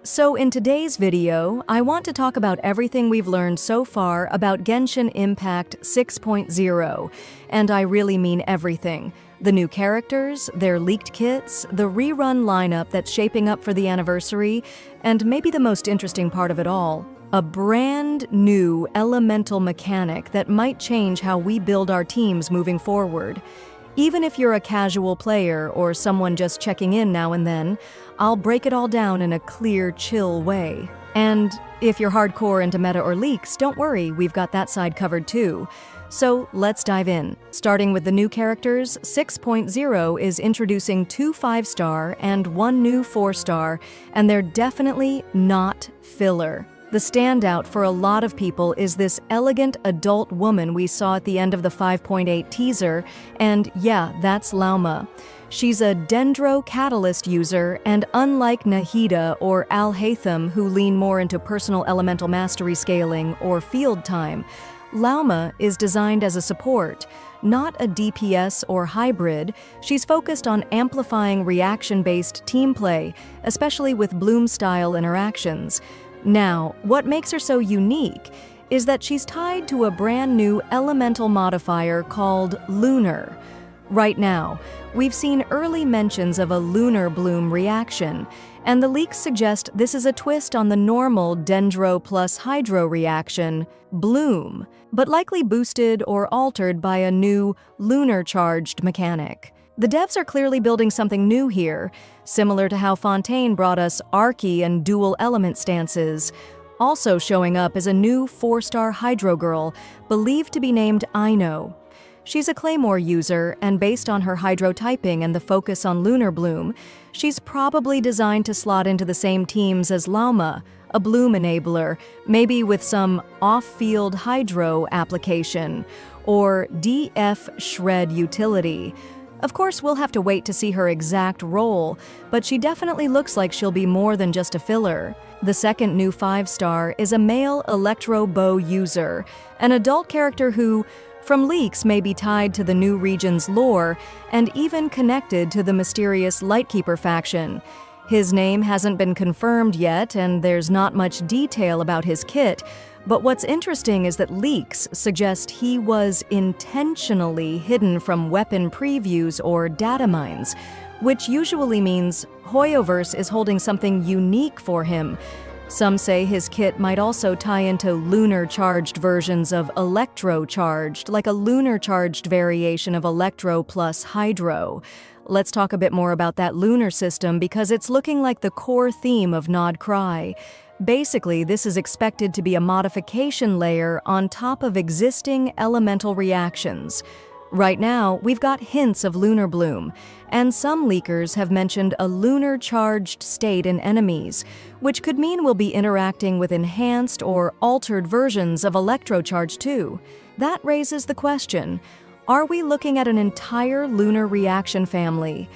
So in today's video, I want to talk about everything we've learned so far about Genshin Impact 6.0, and I really mean everything. The new characters, their leaked kits, the rerun lineup that's shaping up for the anniversary, and maybe the most interesting part of it all, a brand new elemental mechanic that might change how we build our teams moving forward. Even if you're a casual player or someone just checking in now and then, I'll break it all down in a clear, chill way. And if you're hardcore into meta or leaks, don't worry, we've got that side covered too. So let's dive in. Starting with the new characters, 6.0 is introducing 2 5-star and 1 new 4-star, and they're definitely not filler. The standout for a lot of people is this elegant adult woman we saw at the end of the 5.8 teaser, and yeah, that's Lauma. She's a Dendro Catalyst user, and unlike Nahida or Al-Haytham, who lean more into personal elemental mastery scaling or field time, Lauma is designed as a support, not a DPS or hybrid. She's focused on amplifying reaction-based team play, especially with Bloom-style interactions. Now, what makes her so unique is that she's tied to a brand new elemental modifier called Lunar. Right now, we've seen early mentions of a Lunar Bloom reaction, and the leaks suggest this is a twist on the normal Dendro plus Hydro reaction, Bloom, but likely boosted or altered by a new Lunar-charged mechanic. The devs are clearly building something new here, similar to how Fontaine brought us Archie and dual element stances. Also showing up is a new 4-star Hydro Girl, believed to be named Aino. She's a Claymore user, and based on her Hydro typing and the focus on Lunar Bloom, she's probably designed to slot into the same teams as Lauma, a Bloom enabler, maybe with some off-field Hydro application, or DF Shred utility. Of course, we'll have to wait to see her exact role, but she definitely looks like she'll be more than just a filler. The second new 5-star is a male Electro Bow user, an adult character who, from leaks, may be tied to the new region's lore and even connected to the mysterious Lightkeeper faction. His name hasn't been confirmed yet, and there's not much detail about his kit, but what's interesting is that leaks suggest he was intentionally hidden from weapon previews or data mines, which usually means Hoyoverse is holding something unique for him. Some say his kit might also tie into lunar-charged versions of electro-charged, like a lunar-charged variation of Electro plus Hydro. Let's talk a bit more about that lunar system because it's looking like the core theme of Nod-Krai. Basically, this is expected to be a modification layer on top of existing elemental reactions. Right now, we've got hints of Lunar Bloom, and some leakers have mentioned a lunar-charged state in enemies, which could mean we'll be interacting with enhanced or altered versions of Electrocharge too. That raises the question, are we looking at an entire lunar reaction family?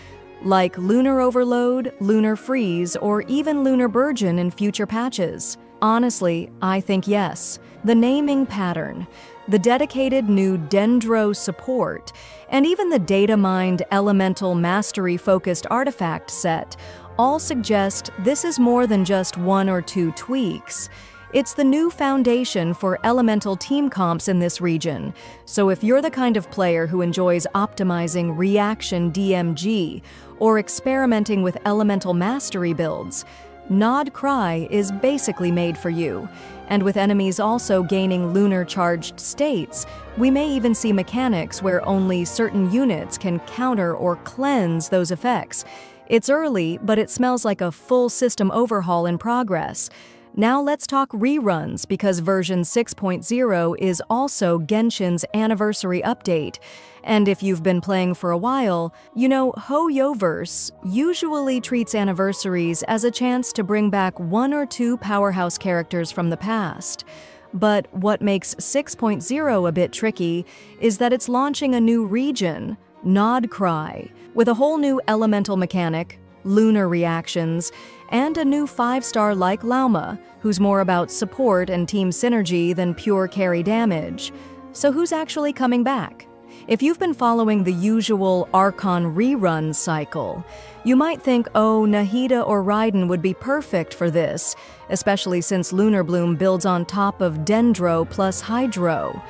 Like Lunar Overload, Lunar Freeze, or even Lunar Burgeon in future patches? Honestly, I think yes. The naming pattern, the dedicated new Dendro support, and even the data-mined elemental mastery-focused artifact set all suggest this is more than just 1 or 2 tweaks. It's the new foundation for elemental team comps in this region, so if you're the kind of player who enjoys optimizing reaction DMG or experimenting with elemental mastery builds, Nod-Krai is basically made for you. And with enemies also gaining lunar-charged states, we may even see mechanics where only certain units can counter or cleanse those effects. It's early, but it smells like a full system overhaul in progress. Now let's talk reruns, because version 6.0 is also Genshin's anniversary update. And if you've been playing for a while, you know Hoyoverse usually treats anniversaries as a chance to bring back 1 or 2 powerhouse characters from the past. But what makes 6.0 a bit tricky is that it's launching a new region, Nod-Krai, with a whole new elemental mechanic, lunar reactions, and a new 5-star like Lauma, who's more about support and team synergy than pure carry damage. So who's actually coming back? If you've been following the usual Archon rerun cycle, You might think, oh, Nahida or Raiden would be perfect for this, especially since Lunar Bloom builds on top of Dendro plus Hydro.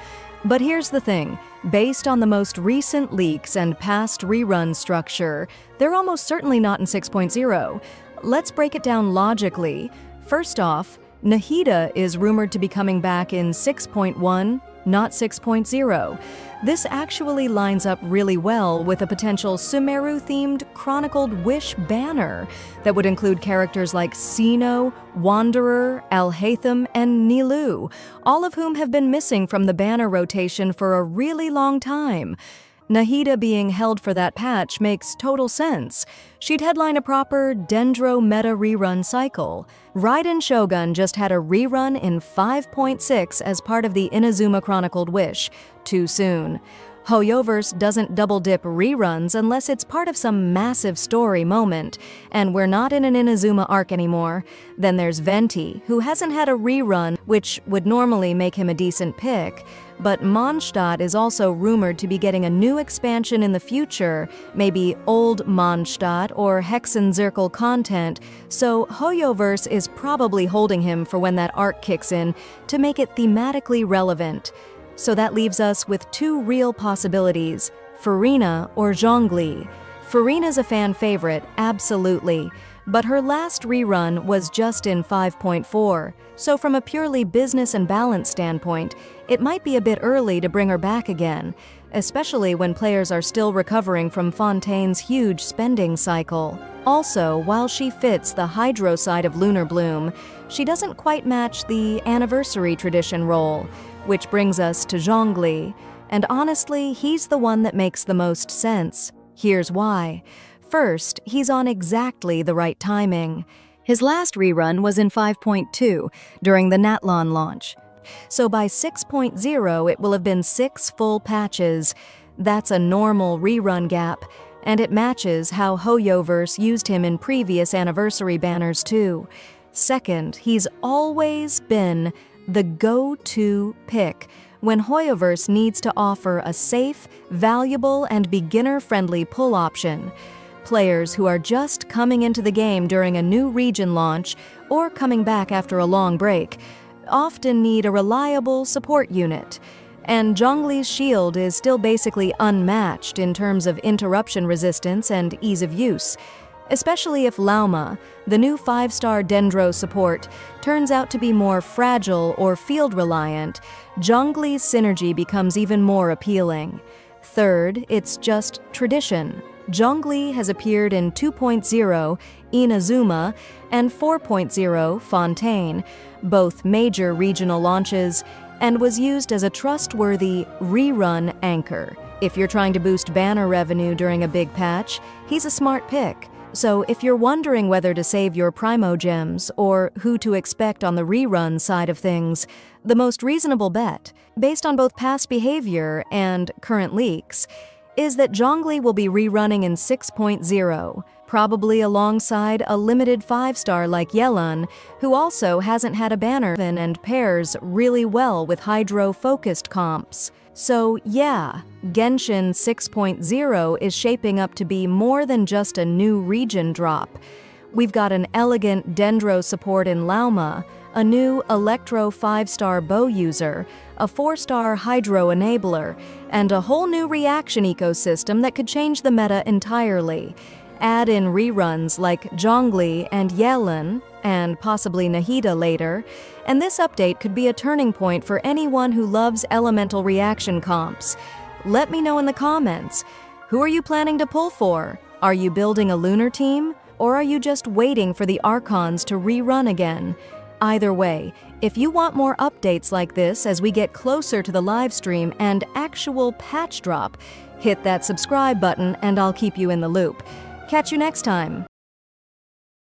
But here's the thing, based on the most recent leaks and past rerun structure, they're almost certainly not in 6.0. Let's break it down logically. First off, Nahida is rumored to be coming back in 6.1, not 6.0. This actually lines up really well with a potential Sumeru-themed Chronicled Wish banner that would include characters like Sino, Wanderer, Alhaitham, and Nilou, all of whom have been missing from the banner rotation for a really long time. Nahida being held for that patch makes total sense. She'd headline a proper Dendro meta rerun cycle. Raiden Shogun just had a rerun in 5.6 as part of the Inazuma Chronicled Wish. Too soon. Hoyoverse doesn't double-dip reruns unless it's part of some massive story moment, and we're not in an Inazuma arc anymore. Then there's Venti, who hasn't had a rerun, which would normally make him a decent pick. But Mondstadt is also rumored to be getting a new expansion in the future, maybe Old Mondstadt or Hexenzirkel content, so Hoyoverse is probably holding him for when that arc kicks in to make it thematically relevant. So that leaves us with two real possibilities, Furina or Zhongli. Furina's a fan favorite, absolutely, but her last rerun was just in 5.4, so from a purely business and balance standpoint, it might be a bit early to bring her back again, especially when players are still recovering from Fontaine's huge spending cycle. Also, while she fits the Hydro side of Lunar Bloom, she doesn't quite match the anniversary tradition role, which brings us to Zhongli, and honestly, he's the one that makes the most sense. Here's why. First, he's on exactly the right timing. His last rerun was in 5.2, during the Natlon launch. So by 6.0, it will have been 6 full patches. That's a normal rerun gap, and it matches how Hoyoverse used him in previous anniversary banners too. Second, he's always been the go-to pick when Hoyoverse needs to offer a safe, valuable, and beginner-friendly pull option. Players who are just coming into the game during a new region launch or coming back after a long break often need a reliable support unit. And Zhongli's shield is still basically unmatched in terms of interruption resistance and ease of use, especially if Lauma, the new 5-star Dendro support, turns out to be more fragile or field-reliant. Zhongli's synergy becomes even more appealing. Third, it's just tradition. Zhongli has appeared in 2.0 Inazuma and 4.0 Fontaine, both major regional launches, and was used as a trustworthy rerun anchor. If you're trying to boost banner revenue during a big patch, he's a smart pick. So if you're wondering whether to save your Primo Gems or who to expect on the rerun side of things, the most reasonable bet, based on both past behavior and current leaks, is that Zhongli will be rerunning in 6.0, probably alongside a limited 5-star like Yelan, who also hasn't had a banner and pairs really well with Hydro-focused comps. So yeah, Genshin 6.0 is shaping up to be more than just a new region drop. We've got an elegant Dendro support in Lauma, a new Electro 5-star bow user, a 4-star Hydro enabler, and a whole new reaction ecosystem that could change the meta entirely. Add in reruns like Zhongli and Yelan, and possibly Nahida later, and this update could be a turning point for anyone who loves elemental reaction comps. Let me know in the comments. Who are you planning to pull for? Are you building a lunar team? Or are you just waiting for the Archons to rerun again? Either way, if you want more updates like this as we get closer to the live stream and actual patch drop, hit that subscribe button and I'll keep you in the loop. Catch you next time.